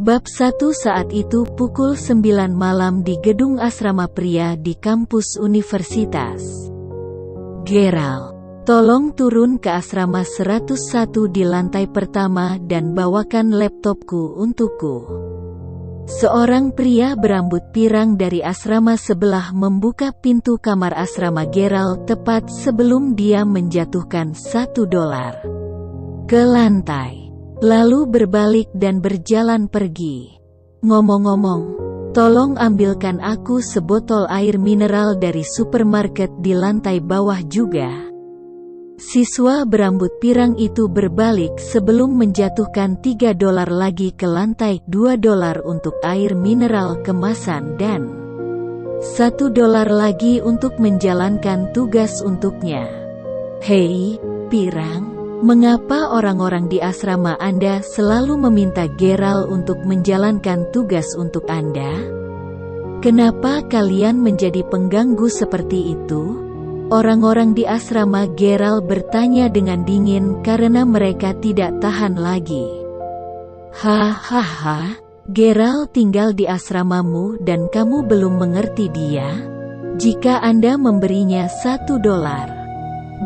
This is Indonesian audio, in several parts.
Bab 1. Saat itu pukul 9 malam di gedung asrama pria di kampus universitas. Gerald, tolong turun ke asrama 101 di lantai pertama dan bawakan laptopku untukku. Seorang pria berambut pirang dari asrama sebelah membuka pintu kamar asrama Gerald tepat sebelum dia menjatuhkan $1 ke lantai. Lalu berbalik dan berjalan pergi. Ngomong-ngomong, tolong ambilkan aku sebotol air mineral dari supermarket di lantai bawah juga. Siswa berambut pirang itu berbalik sebelum menjatuhkan $3 lagi ke lantai, $2 untuk air mineral kemasan dan $1 lagi untuk menjalankan tugas untuknya. Hei, pirang. Mengapa orang-orang di asrama Anda selalu meminta Gerald untuk menjalankan tugas untuk Anda? Kenapa kalian menjadi pengganggu seperti itu? Orang-orang di asrama Gerald bertanya dengan dingin karena mereka tidak tahan lagi. Hahaha, Gerald tinggal di asramamu dan kamu belum mengerti dia? Jika Anda memberinya $1,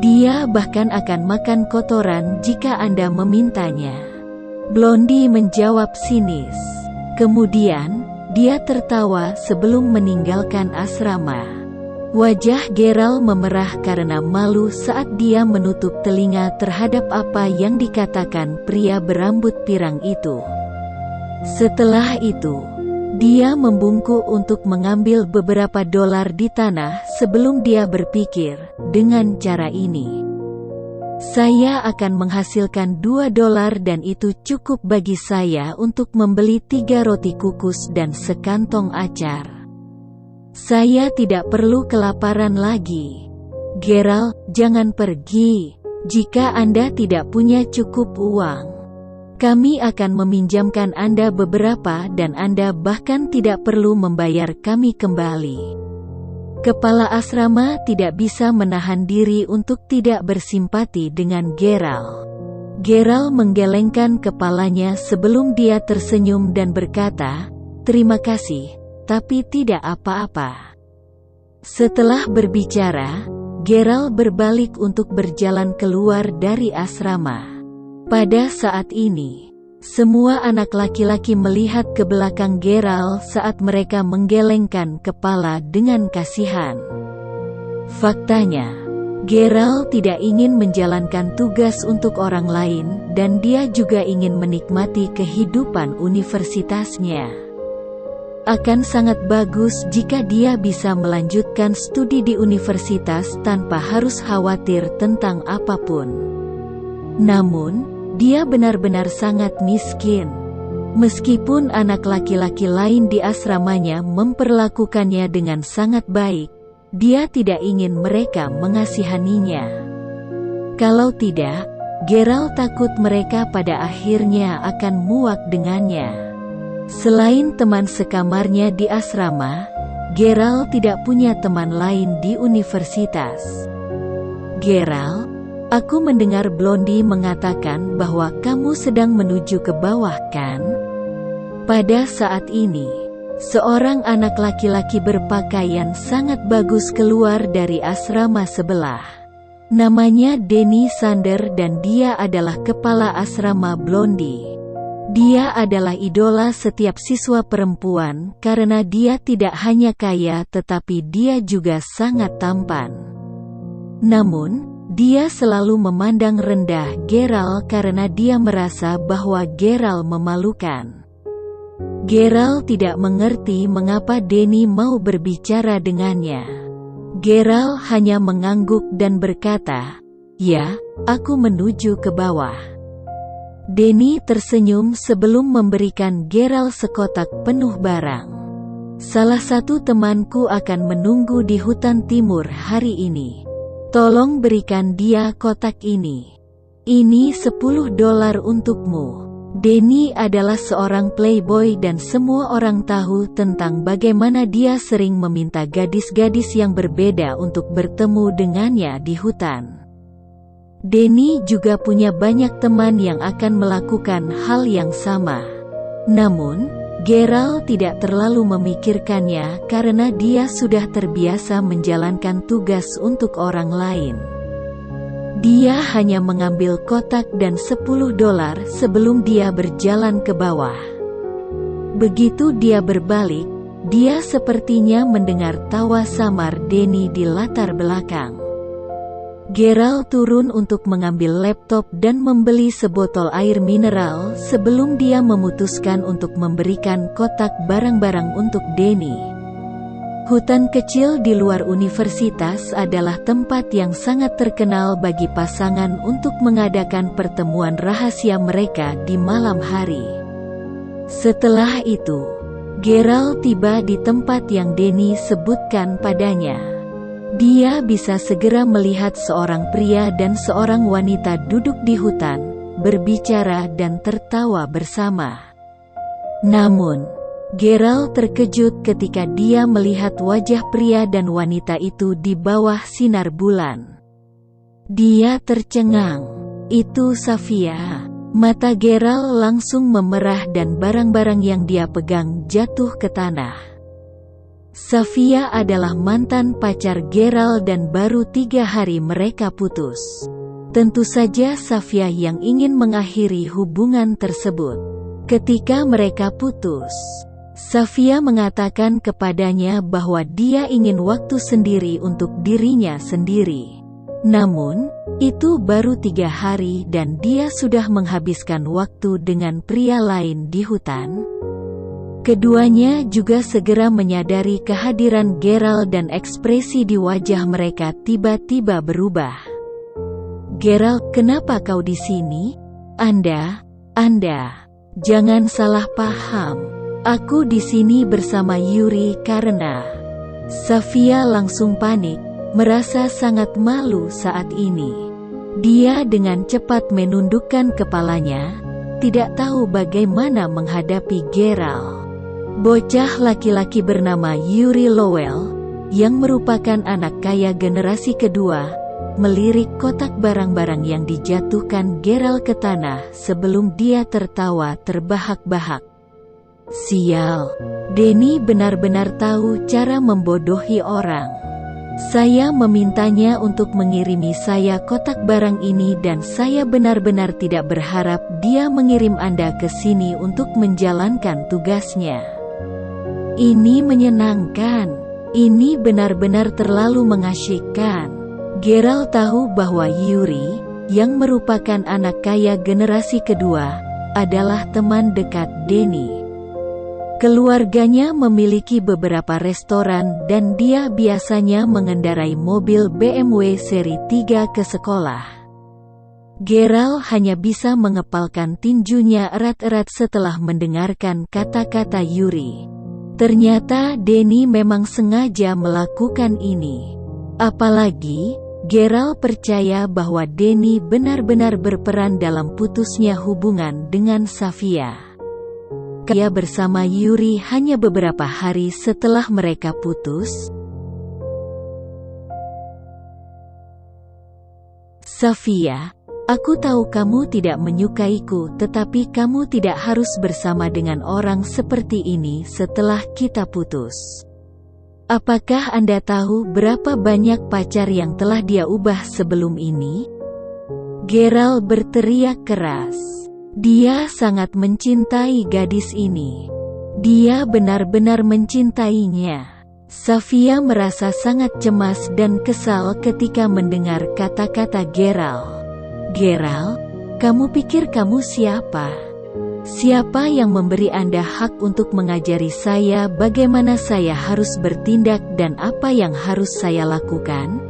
dia bahkan akan makan kotoran jika Anda memintanya. Blondie menjawab sinis. Kemudian, dia tertawa sebelum meninggalkan asrama. Wajah Gerald memerah karena malu saat dia menutup telinga terhadap apa yang dikatakan pria berambut pirang itu. Setelah itu, dia membungkuk untuk mengambil beberapa dolar di tanah sebelum dia berpikir, dengan cara ini, saya akan menghasilkan $2 dan itu cukup bagi saya untuk membeli 3 roti kukus dan sekantong acar. Saya tidak perlu kelaparan lagi. Gerald, jangan pergi. Jika Anda tidak punya cukup uang, kami akan meminjamkan Anda beberapa dan Anda bahkan tidak perlu membayar kami kembali. Kepala asrama tidak bisa menahan diri untuk tidak bersimpati dengan Gerald. Gerald menggelengkan kepalanya sebelum dia tersenyum dan berkata, "Terima kasih, tapi tidak apa-apa." Setelah berbicara, Gerald berbalik untuk berjalan keluar dari asrama. Pada saat ini, semua anak laki-laki melihat ke belakang Gerald saat mereka menggelengkan kepala dengan kasihan. Faktanya, Gerald tidak ingin menjalankan tugas untuk orang lain dan dia juga ingin menikmati kehidupan universitasnya. Akan sangat bagus jika dia bisa melanjutkan studi di universitas tanpa harus khawatir tentang apapun. Namun, dia benar-benar sangat miskin. Meskipun anak laki-laki lain di asramanya memperlakukannya dengan sangat baik, dia tidak ingin mereka mengasihaninya. Kalau tidak, Gerald takut mereka pada akhirnya akan muak dengannya. Selain teman sekamarnya di asrama, Gerald tidak punya teman lain di universitas. Gerald, aku mendengar Blondie mengatakan bahwa kamu sedang menuju ke bawah, kan? Pada saat ini, seorang anak laki-laki berpakaian sangat bagus keluar dari asrama sebelah. Namanya Denny Sander dan dia adalah kepala asrama Blondie. Dia adalah idola setiap siswa perempuan karena dia tidak hanya kaya tetapi dia juga sangat tampan. Namun, dia selalu memandang rendah Gerald karena dia merasa bahwa Gerald memalukan. Gerald tidak mengerti mengapa Denny mau berbicara dengannya. Gerald hanya mengangguk dan berkata, "Ya, aku menuju ke bawah." Denny tersenyum sebelum memberikan Gerald sekotak penuh barang. "Salah satu temanku akan menunggu di hutan timur hari ini. Tolong berikan dia kotak ini. Ini $10 untukmu." Denny adalah seorang playboy dan semua orang tahu tentang bagaimana dia sering meminta gadis-gadis yang berbeda untuk bertemu dengannya di hutan. Denny juga punya banyak teman yang akan melakukan hal yang sama. Namun, Geralt tidak terlalu memikirkannya karena dia sudah terbiasa menjalankan tugas untuk orang lain. Dia hanya mengambil kotak dan $10 sebelum dia berjalan ke bawah. Begitu dia berbalik, dia sepertinya mendengar tawa samar Dany di latar belakang. Geralt turun untuk mengambil laptop dan membeli sebotol air mineral sebelum dia memutuskan untuk memberikan kotak barang-barang untuk Dany. Hutan kecil di luar universitas adalah tempat yang sangat terkenal bagi pasangan untuk mengadakan pertemuan rahasia mereka di malam hari. Setelah itu, Geralt tiba di tempat yang Dany sebutkan padanya. Dia bisa segera melihat seorang pria dan seorang wanita duduk di hutan, berbicara dan tertawa bersama. Namun, Geralt terkejut ketika dia melihat wajah pria dan wanita itu di bawah sinar bulan. Dia tercengang. Itu Saphia. Mata Geralt langsung memerah dan barang-barang yang dia pegang jatuh ke tanah. Saphia adalah mantan pacar Geralt dan baru 3 hari mereka putus. Tentu saja Saphia yang ingin mengakhiri hubungan tersebut. Ketika mereka putus, Saphia mengatakan kepadanya bahwa dia ingin waktu sendiri untuk dirinya sendiri. Namun, itu baru 3 hari dan dia sudah menghabiskan waktu dengan pria lain di hutan. Keduanya juga segera menyadari kehadiran Geralt dan ekspresi di wajah mereka tiba-tiba berubah. "Geralt, kenapa kau di sini? Anda, jangan salah paham. Aku di sini bersama Yuri karena..." Saphia langsung panik, merasa sangat malu saat ini. Dia dengan cepat menundukkan kepalanya, tidak tahu bagaimana menghadapi Geralt. Bocah laki-laki bernama Yuri Lowell, yang merupakan anak kaya generasi kedua, melirik kotak barang-barang yang dijatuhkan Geralt ke tanah sebelum dia tertawa terbahak-bahak. "Sial, Dany benar-benar tahu cara membodohi orang. Saya memintanya untuk mengirimi saya kotak barang ini dan saya benar-benar tidak berharap dia mengirim Anda ke sini untuk menjalankan tugasnya. Ini menyenangkan. Ini benar-benar terlalu mengasyikkan." Geralt tahu bahwa Yuri, yang merupakan anak kaya generasi kedua, adalah teman dekat Dany. Keluarganya memiliki beberapa restoran dan dia biasanya mengendarai mobil BMW seri 3 ke sekolah. Geralt hanya bisa mengepalkan tinjunya erat-erat setelah mendengarkan kata-kata Yuri. Ternyata Dany memang sengaja melakukan ini. Apalagi, Geralt percaya bahwa Dany benar-benar berperan dalam putusnya hubungan dengan Saphia. Dia bersama Yuri hanya beberapa hari setelah mereka putus. "Saphia, aku tahu kamu tidak menyukaiku, tetapi kamu tidak harus bersama dengan orang seperti ini setelah kita putus. Apakah Anda tahu berapa banyak pacar yang telah dia ubah sebelum ini?" Geralt berteriak keras. Dia sangat mencintai gadis ini. Dia benar-benar mencintainya. Saphia merasa sangat cemas dan kesal ketika mendengar kata-kata Geralt. "Geralt, kamu pikir kamu siapa? Siapa yang memberi Anda hak untuk mengajari saya bagaimana saya harus bertindak dan apa yang harus saya lakukan?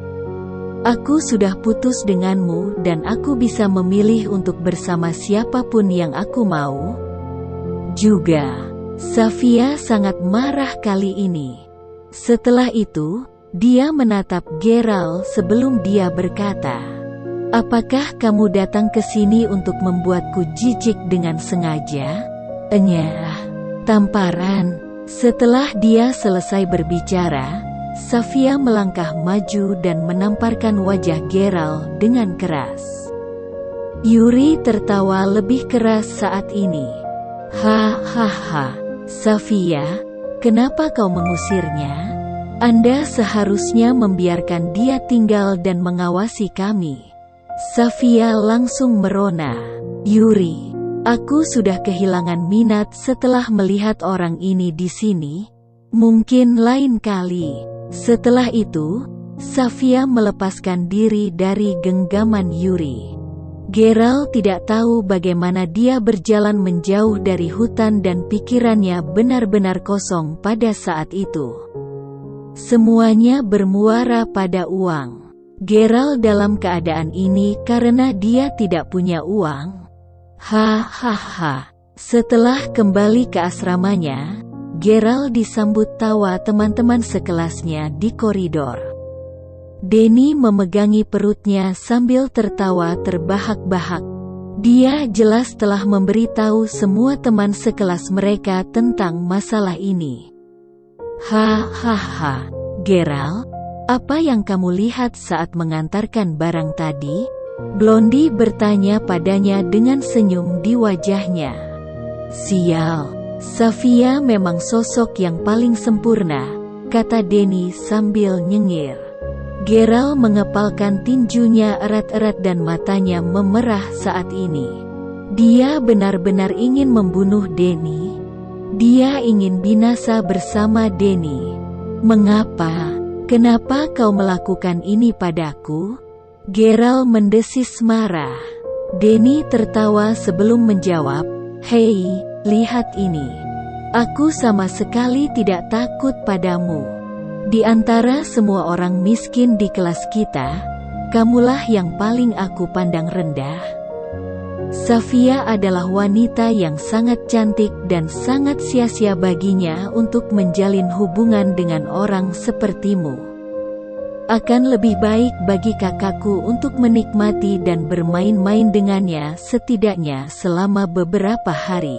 Aku sudah putus denganmu dan aku bisa memilih untuk bersama siapapun yang aku mau." Juga, Saphia sangat marah kali ini. Setelah itu, dia menatap Geralt sebelum dia berkata, "Apakah kamu datang ke sini untuk membuatku jijik dengan sengaja?" "Enyah." Tamparan. Setelah dia selesai berbicara, Saphia melangkah maju dan menamparkan wajah Geralt dengan keras. Yuri tertawa lebih keras saat ini. Hahaha, Safia, kenapa kau mengusirnya? Anda seharusnya membiarkan dia tinggal dan mengawasi kami. Safia langsung merona. Yuri, aku sudah kehilangan minat setelah melihat orang ini di sini. Mungkin lain kali. Setelah itu, Safia melepaskan diri dari genggaman Yuri. Geralt tidak tahu bagaimana dia berjalan menjauh dari hutan dan pikirannya benar-benar kosong pada saat itu. Semuanya bermuara pada uang. Geralt dalam keadaan ini karena dia tidak punya uang. Hahaha. Setelah kembali ke asramanya, Geralt disambut tawa teman-teman sekelasnya di koridor. Denny memegangi perutnya sambil tertawa terbahak-bahak. Dia jelas telah memberitahu semua teman sekelas mereka tentang masalah ini. Hahaha, Geralt, apa yang kamu lihat saat mengantarkan barang tadi? Blondie bertanya padanya dengan senyum di wajahnya. Sial, Safia memang sosok yang paling sempurna, kata Denny sambil nyengir. Geralt mengepalkan tinjunya erat-erat dan matanya memerah saat ini. Dia benar-benar ingin membunuh Denny. Dia ingin binasa bersama Denny. Mengapa? Kenapa kau melakukan ini padaku? Geralt mendesis marah. Denny tertawa sebelum menjawab, "Hei, lihat ini. Aku sama sekali tidak takut padamu. Di antara semua orang miskin di kelas kita, kamulah yang paling aku pandang rendah." Safia adalah wanita yang sangat cantik dan sangat sia-sia baginya untuk menjalin hubungan dengan orang sepertimu. Akan lebih baik bagi kakakku untuk menikmati dan bermain-main dengannya setidaknya selama beberapa hari.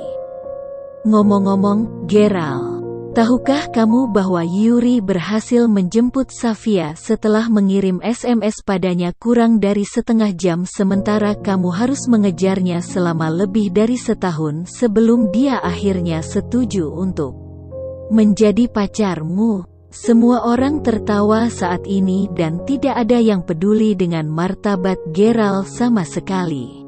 Ngomong-ngomong, Geralt, tahukah kamu bahwa Yuri berhasil menjemput Safia setelah mengirim SMS padanya kurang dari setengah jam sementara kamu harus mengejarnya selama lebih dari setahun sebelum dia akhirnya setuju untuk menjadi pacarmu? Semua orang tertawa saat ini dan tidak ada yang peduli dengan martabat Geralt sama sekali.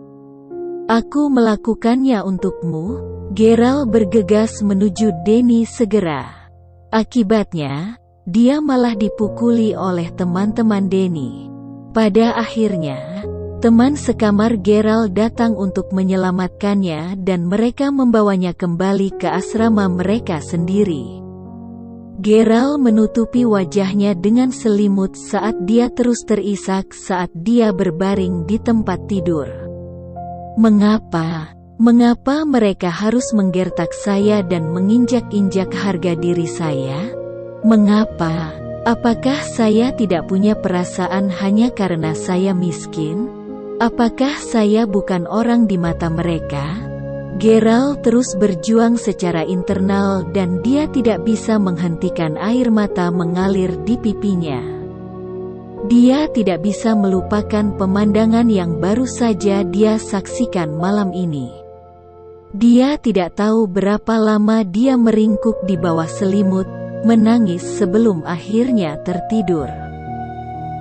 Aku melakukannya untukmu. Geralt bergegas menuju Denny segera. Akibatnya, dia malah dipukuli oleh teman-teman Denny. Pada akhirnya, teman sekamar Geralt datang untuk menyelamatkannya dan mereka membawanya kembali ke asrama mereka sendiri. Geralt menutupi wajahnya dengan selimut saat dia terus terisak saat dia berbaring di tempat tidur. Mengapa? Mengapa mereka harus menggertak saya dan menginjak-injak harga diri saya? Mengapa? Apakah saya tidak punya perasaan hanya karena saya miskin? Apakah saya bukan orang di mata mereka? Geralt terus berjuang secara internal dan dia tidak bisa menghentikan air mata mengalir di pipinya. Dia tidak bisa melupakan pemandangan yang baru saja dia saksikan malam ini. Dia tidak tahu berapa lama dia meringkuk di bawah selimut, menangis sebelum akhirnya tertidur.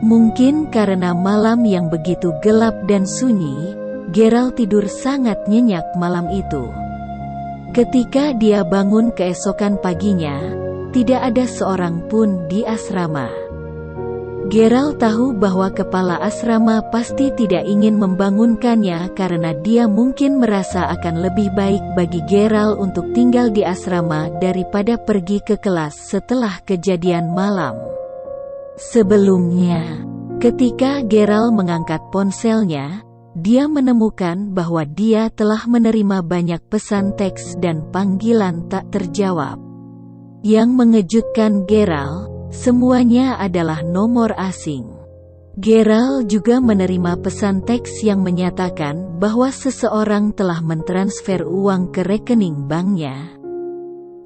Mungkin karena malam yang begitu gelap dan sunyi, Geralt tidur sangat nyenyak malam itu. Ketika dia bangun keesokan paginya, tidak ada seorang pun di asrama. Geralt tahu bahwa kepala asrama pasti tidak ingin membangunkannya karena dia mungkin merasa akan lebih baik bagi Geralt untuk tinggal di asrama daripada pergi ke kelas setelah kejadian malam sebelumnya. Ketika Geralt mengangkat ponselnya, dia menemukan bahwa dia telah menerima banyak pesan teks dan panggilan tak terjawab. Yang mengejutkan Geralt, semuanya adalah nomor asing. Geralt juga menerima pesan teks yang menyatakan bahwa seseorang telah mentransfer uang ke rekening banknya.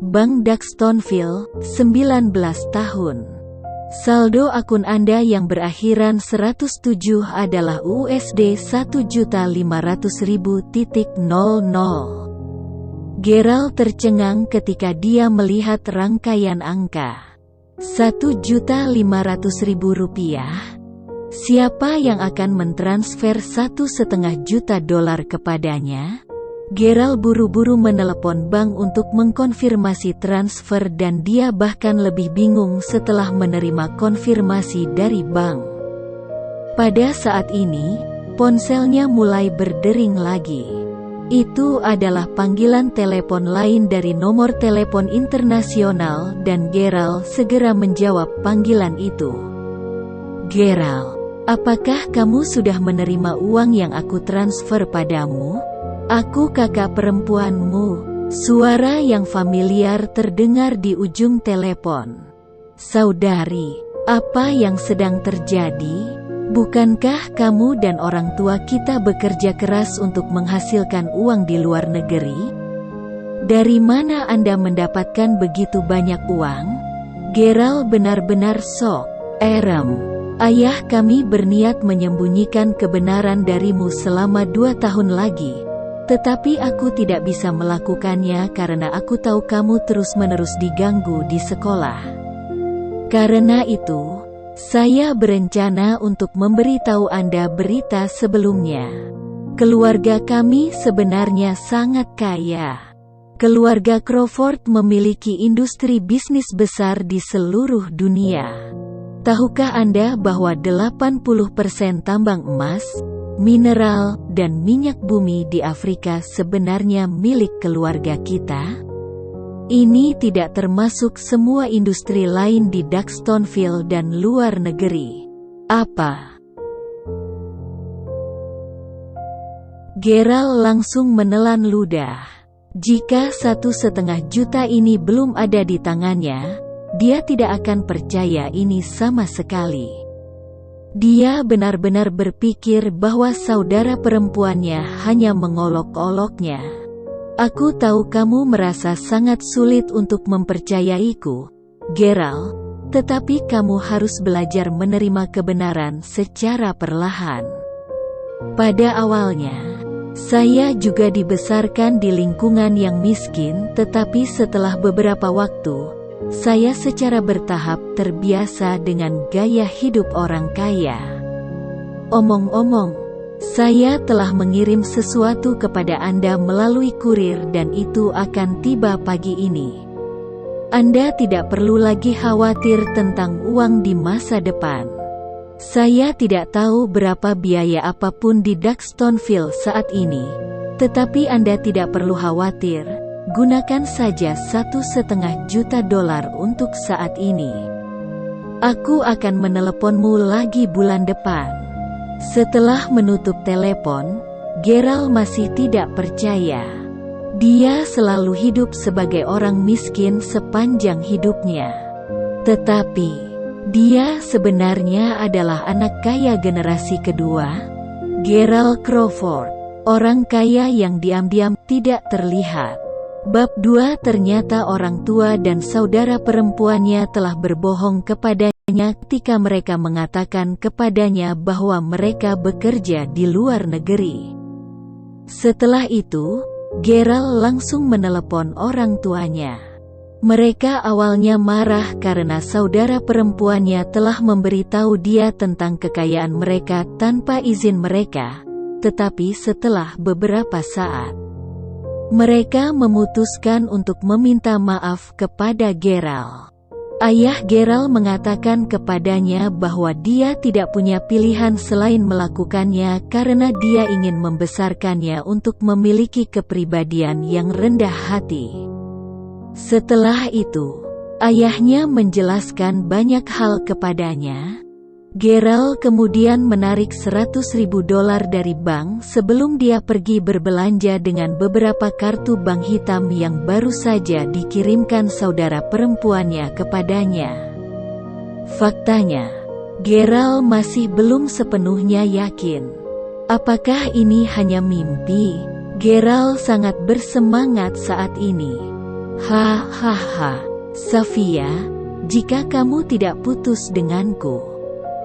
Bank Duxtonville, 19 tahun. Saldo akun Anda yang berakhiran 107 adalah USD 1.500.000.00. Geralt tercengang ketika dia melihat rangkaian angka. 1.500.000 rupiah? Siapa yang akan mentransfer $1,5 juta kepadanya? Geralt buru-buru menelepon bank untuk mengkonfirmasi transfer dan dia bahkan lebih bingung setelah menerima konfirmasi dari bank. Pada saat ini, ponselnya mulai berdering lagi. Itu adalah panggilan telepon lain dari nomor telepon internasional dan Geralt segera menjawab panggilan itu. Geralt, apakah kamu sudah menerima uang yang aku transfer padamu? Aku kakak perempuanmu. Suara yang familiar terdengar di ujung telepon. Saudari, apa yang sedang terjadi? Bukankah kamu dan orang tua kita bekerja keras untuk menghasilkan uang di luar negeri? Dari mana Anda mendapatkan begitu banyak uang? Geralt benar-benar shock. Ayah kami berniat menyembunyikan kebenaran darimu selama 2 tahun lagi. Tetapi aku tidak bisa melakukannya karena aku tahu kamu terus-menerus diganggu di sekolah. Karena itu, saya berencana untuk memberitahu Anda berita sebelumnya. Keluarga kami sebenarnya sangat kaya. Keluarga Crawford memiliki industri bisnis besar di seluruh dunia. Tahukah Anda bahwa 80% tambang emas, mineral, dan minyak bumi di Afrika sebenarnya milik keluarga kita? Ini tidak termasuk semua industri lain di Duxtonville dan luar negeri. Apa? Geralt langsung menelan ludah. Jika 1,5 juta ini belum ada di tangannya, dia tidak akan percaya ini sama sekali. Dia benar-benar berpikir bahwa saudara perempuannya hanya mengolok-oloknya. Aku tahu kamu merasa sangat sulit untuk mempercayaiku, Geralt, tetapi kamu harus belajar menerima kebenaran secara perlahan. Pada awalnya, saya juga dibesarkan di lingkungan yang miskin, tetapi setelah beberapa waktu, saya secara bertahap terbiasa dengan gaya hidup orang kaya. Omong-omong, saya telah mengirim sesuatu kepada Anda melalui kurir dan itu akan tiba pagi ini. Anda tidak perlu lagi khawatir tentang uang di masa depan. Saya tidak tahu berapa biaya apapun di Duxtonville saat ini, tetapi Anda tidak perlu khawatir. Gunakan saja $1,5 juta untuk saat ini. Aku akan meneleponmu lagi bulan depan. Setelah menutup telepon, Geralt masih tidak percaya. Dia selalu hidup sebagai orang miskin sepanjang hidupnya. Tetapi, dia sebenarnya adalah anak kaya generasi kedua. Geralt Crawford, orang kaya yang diam-diam tidak terlihat. Bab 2. Ternyata orang tua dan saudara perempuannya telah berbohong kepadanya ketika mereka mengatakan kepadanya bahwa mereka bekerja di luar negeri. Setelah itu, Geralt langsung menelepon orang tuanya. Mereka awalnya marah karena saudara perempuannya telah memberitahu dia tentang kekayaan mereka tanpa izin mereka, tetapi setelah beberapa saat, mereka memutuskan untuk meminta maaf kepada Geralt. Ayah Geralt mengatakan kepadanya bahwa dia tidak punya pilihan selain melakukannya karena dia ingin membesarkannya untuk memiliki kepribadian yang rendah hati. Setelah itu, ayahnya menjelaskan banyak hal kepadanya. Geralt kemudian menarik $100.000 dari bank sebelum dia pergi berbelanja dengan beberapa kartu bank hitam yang baru saja dikirimkan saudara perempuannya kepadanya. Faktanya, Geralt masih belum sepenuhnya yakin. Apakah ini hanya mimpi? Geralt sangat bersemangat saat ini. Hahaha, Sofia, jika kamu tidak putus denganku,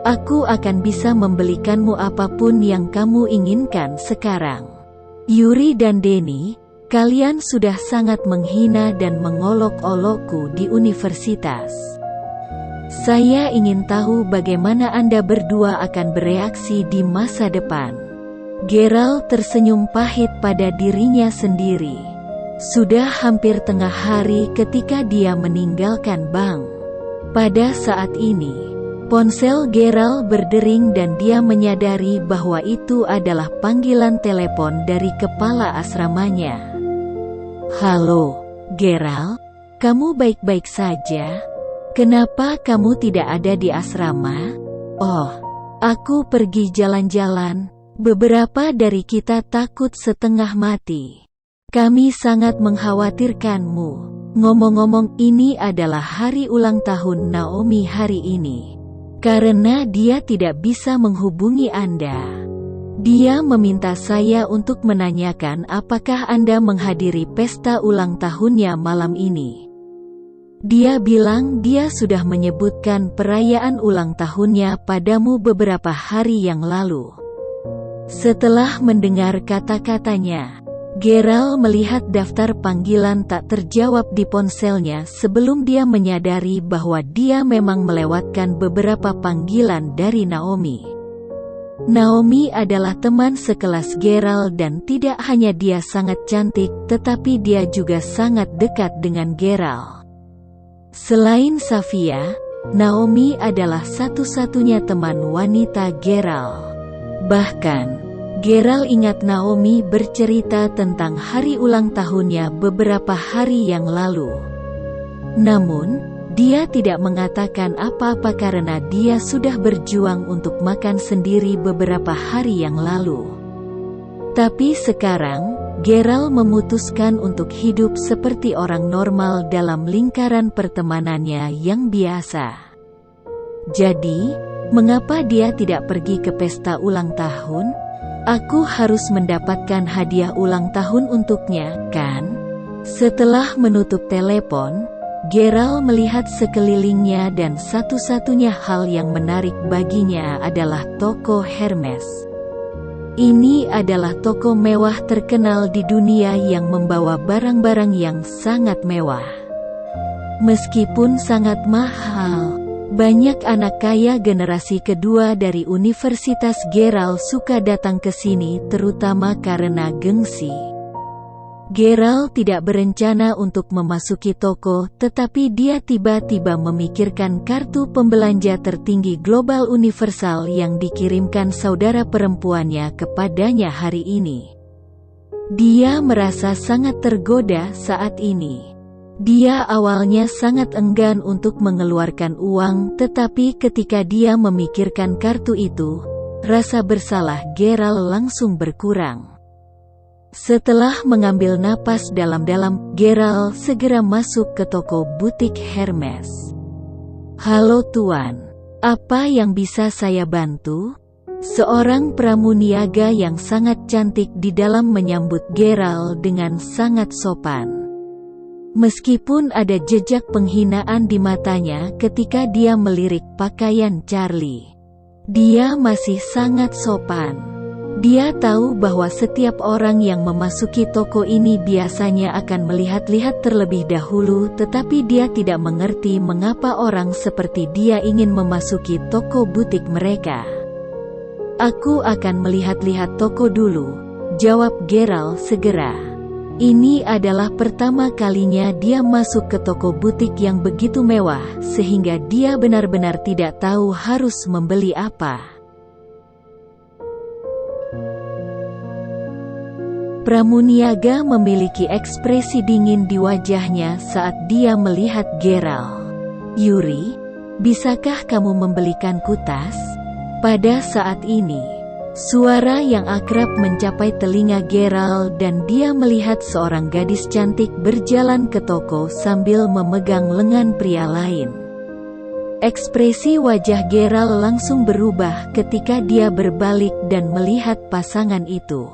aku akan bisa membelikanmu apapun yang kamu inginkan sekarang. Yuri dan Denny, Kalian sudah sangat menghina dan mengolok-olokku di universitas. Saya ingin tahu bagaimana Anda berdua akan bereaksi di masa depan." Gerald tersenyum pahit pada dirinya sendiri. Sudah hampir tengah hari ketika dia meninggalkan bank. Pada saat ini, ponsel Gerald berdering dan dia menyadari bahwa itu adalah panggilan telepon dari kepala asramanya. "Halo, Gerald, kamu baik-baik saja? Kenapa kamu tidak ada di asrama?" "Oh, aku pergi jalan-jalan. Beberapa dari kita takut setengah mati. Kami sangat mengkhawatirkanmu. Ngomong-ngomong, ini adalah hari ulang tahun Naomi hari ini. Karena dia tidak bisa menghubungi Anda, dia meminta saya untuk menanyakan apakah Anda menghadiri pesta ulang tahunnya malam ini. Dia bilang dia sudah menyebutkan perayaan ulang tahunnya padamu beberapa hari yang lalu." Setelah mendengar kata-katanya, Gerald melihat daftar panggilan tak terjawab di ponselnya sebelum dia menyadari bahwa dia memang melewatkan beberapa panggilan dari Naomi. Naomi adalah teman sekelas Gerald dan tidak hanya dia sangat cantik, tetapi dia juga sangat dekat dengan Gerald. Selain Safia, Naomi adalah satu-satunya teman wanita Gerald. Bahkan, Gerald ingat Naomi bercerita tentang hari ulang tahunnya beberapa hari yang lalu. Namun, dia tidak mengatakan apa-apa karena dia sudah berjuang untuk makan sendiri beberapa hari yang lalu. Tapi sekarang, Gerald memutuskan untuk hidup seperti orang normal dalam lingkaran pertemanannya yang biasa. Jadi, mengapa dia tidak pergi ke pesta ulang tahun? "Aku harus mendapatkan hadiah ulang tahun untuknya, kan?" Setelah menutup telepon, Gerald melihat sekelilingnya dan satu-satunya hal yang menarik baginya adalah toko Hermes. Ini adalah toko mewah terkenal di dunia yang membawa barang-barang yang sangat mewah. Meskipun sangat mahal, banyak anak kaya generasi kedua dari Universitas Gerald suka datang ke sini terutama karena gengsi. Gerald tidak berencana untuk memasuki toko, tetapi dia tiba-tiba memikirkan kartu pembelanja tertinggi global universal yang dikirimkan saudara perempuannya kepadanya hari ini. Dia merasa sangat tergoda saat ini. Dia awalnya sangat enggan untuk mengeluarkan uang, tetapi ketika dia memikirkan kartu itu, rasa bersalah Gerald langsung berkurang. Setelah mengambil napas dalam-dalam, Gerald segera masuk ke toko butik Hermes. "Halo Tuan, apa yang bisa saya bantu?" Seorang pramuniaga yang sangat cantik di dalam menyambut Gerald dengan sangat sopan. Meskipun ada jejak penghinaan di matanya ketika dia melirik pakaian Charlie, dia masih sangat sopan. Dia tahu bahwa setiap orang yang memasuki toko ini biasanya akan melihat-lihat terlebih dahulu, tetapi dia tidak mengerti mengapa orang seperti dia ingin memasuki toko butik mereka. "Aku akan melihat-lihat toko dulu," jawab Gerald segera. Ini adalah pertama kalinya dia masuk ke toko butik yang begitu mewah, sehingga dia benar-benar tidak tahu harus membeli apa. Pramuniaga memiliki ekspresi dingin di wajahnya saat dia melihat Gerald. "Yuri, bisakah kamu membelikanku tas?" Pada saat ini, suara yang akrab mencapai telinga Gerald dan dia melihat seorang gadis cantik berjalan ke toko sambil memegang lengan pria lain. Ekspresi wajah Gerald langsung berubah ketika dia berbalik dan melihat pasangan itu.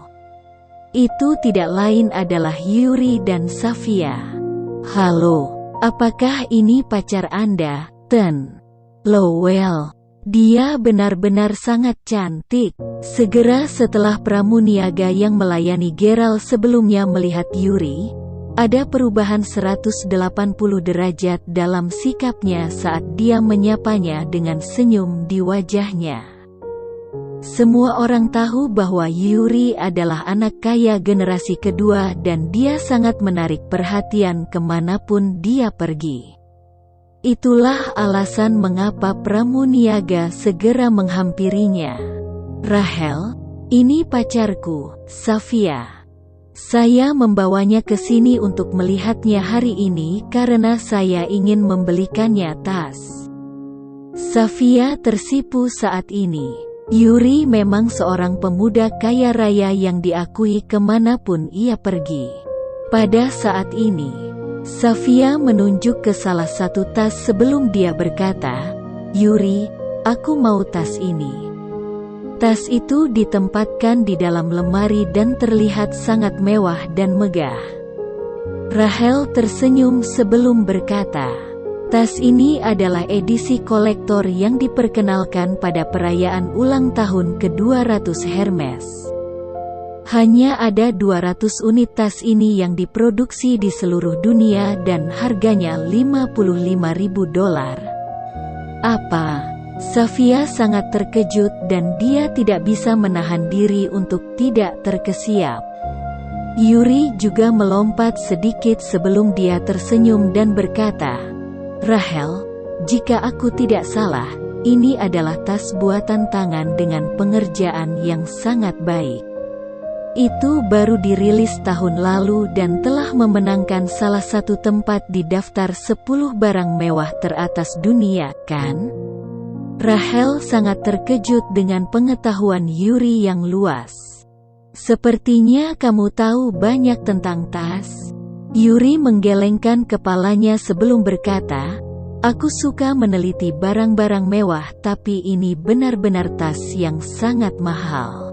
Itu tidak lain adalah Yuri dan Safia. "Halo, apakah ini pacar Anda, Ten Lowell?" Dia benar-benar sangat cantik. Segera setelah pramuniaga yang melayani Geralt sebelumnya melihat Yuri, ada perubahan 180 derajat dalam sikapnya saat dia menyapanya dengan senyum di wajahnya. Semua orang tahu bahwa Yuri adalah anak kaya generasi kedua dan dia sangat menarik perhatian kemanapun dia pergi. Itulah alasan mengapa pramuniaga segera menghampirinya. "Rahel, ini pacarku, Safia. Saya membawanya ke sini untuk melihatnya hari ini karena saya ingin membelikannya tas." Safia tersipu saat ini. Yuri memang seorang pemuda kaya raya yang diakui kemanapun ia pergi. Pada saat ini, Safia menunjuk ke salah satu tas sebelum dia berkata, "Yuri, aku mau tas ini." Tas itu ditempatkan di dalam lemari dan terlihat sangat mewah dan megah. Rahel tersenyum sebelum berkata, "Tas ini adalah edisi kolektor yang diperkenalkan pada perayaan ulang tahun ke-200 Hermes. Hanya ada 200 unit tas ini yang diproduksi di seluruh dunia dan harganya $55.000. Apa?" Safia sangat terkejut dan dia tidak bisa menahan diri untuk tidak terkesiap. Yuri juga melompat sedikit sebelum dia tersenyum dan berkata, "Rahel, jika aku tidak salah, ini adalah tas buatan tangan dengan pengerjaan yang sangat baik. Itu baru dirilis tahun lalu dan telah memenangkan salah satu tempat di daftar 10 barang mewah teratas dunia, kan?" Rahel sangat terkejut dengan pengetahuan Yuri yang luas. "Sepertinya kamu tahu banyak tentang tas." Yuri menggelengkan kepalanya sebelum berkata, "Aku suka meneliti barang-barang mewah tapi ini benar-benar tas yang sangat mahal."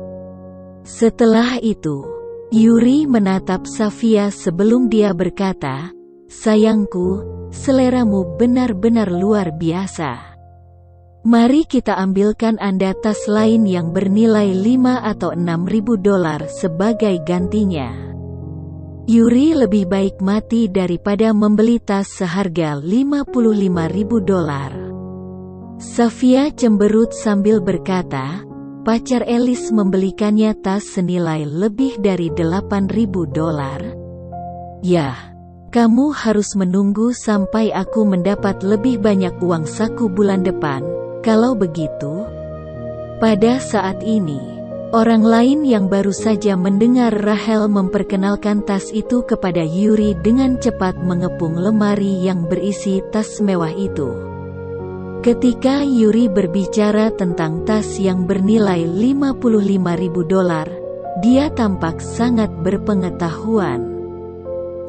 Setelah itu, Yuri menatap Safia sebelum dia berkata, "Sayangku, seleramu benar-benar luar biasa. Mari kita ambilkan Anda tas lain yang bernilai $5 atau $6.000 sebagai gantinya." Yuri lebih baik mati daripada membeli tas seharga $55.000. Safia cemberut sambil berkata, pacar Elis membelikannya tas senilai lebih dari $8.000. "Yah, kamu harus menunggu sampai aku mendapat lebih banyak uang saku bulan depan. Kalau begitu." Pada saat ini, orang lain yang baru saja mendengar Rahel memperkenalkan tas itu kepada Yuri dengan cepat mengepung lemari yang berisi tas mewah itu. Ketika Yuri berbicara tentang tas yang bernilai $55.000, dia tampak sangat berpengetahuan.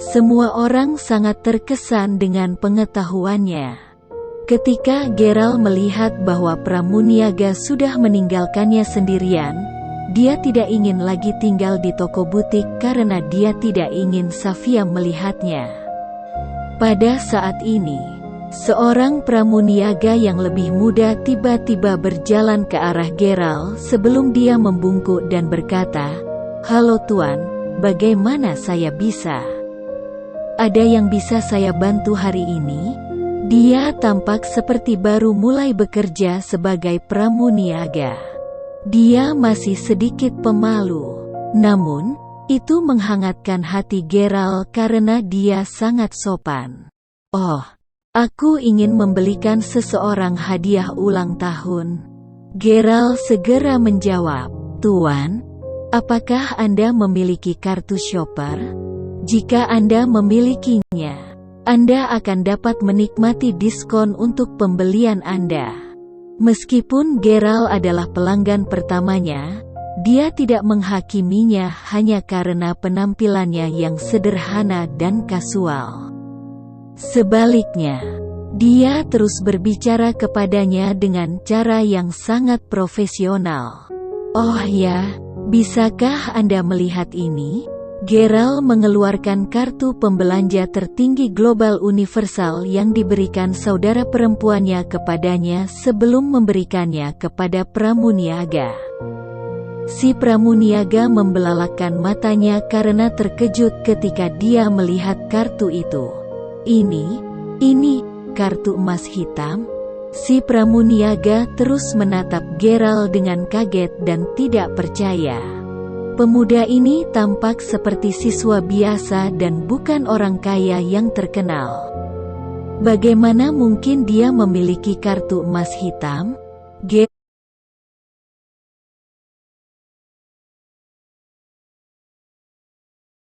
Semua orang sangat terkesan dengan pengetahuannya. Ketika Geralt melihat bahwa pramuniaga sudah meninggalkannya sendirian, dia tidak ingin lagi tinggal di toko butik karena dia tidak ingin Safia melihatnya. Pada saat ini, seorang pramuniaga yang lebih muda tiba-tiba berjalan ke arah Geralt sebelum dia membungkuk dan berkata, "Halo Tuan, bagaimana saya bisa? Ada yang bisa saya bantu hari ini?" Dia tampak seperti baru mulai bekerja sebagai pramuniaga. Dia masih sedikit pemalu. Namun, itu menghangatkan hati Geralt karena dia sangat sopan. "Oh, aku ingin membelikan seseorang hadiah ulang tahun." Geralt segera menjawab, "Tuan, apakah Anda memiliki kartu shopper? Jika Anda memilikinya, Anda akan dapat menikmati diskon untuk pembelian Anda." Meskipun Geralt adalah pelanggan pertamanya, dia tidak menghakiminya hanya karena penampilannya yang sederhana dan kasual. Sebaliknya, dia terus berbicara kepadanya dengan cara yang sangat profesional. "Oh ya, bisakah Anda melihat ini? Gerald mengeluarkan kartu pembelanja tertinggi global universal yang diberikan saudara perempuannya kepadanya sebelum memberikannya kepada pramuniaga. Si pramuniaga membelalakan matanya karena terkejut ketika dia melihat kartu itu. Ini kartu emas hitam? Si pramuniaga terus menatap Gerald dengan kaget dan tidak percaya. Pemuda ini tampak seperti siswa biasa dan bukan orang kaya yang terkenal. Bagaimana mungkin dia memiliki kartu emas hitam?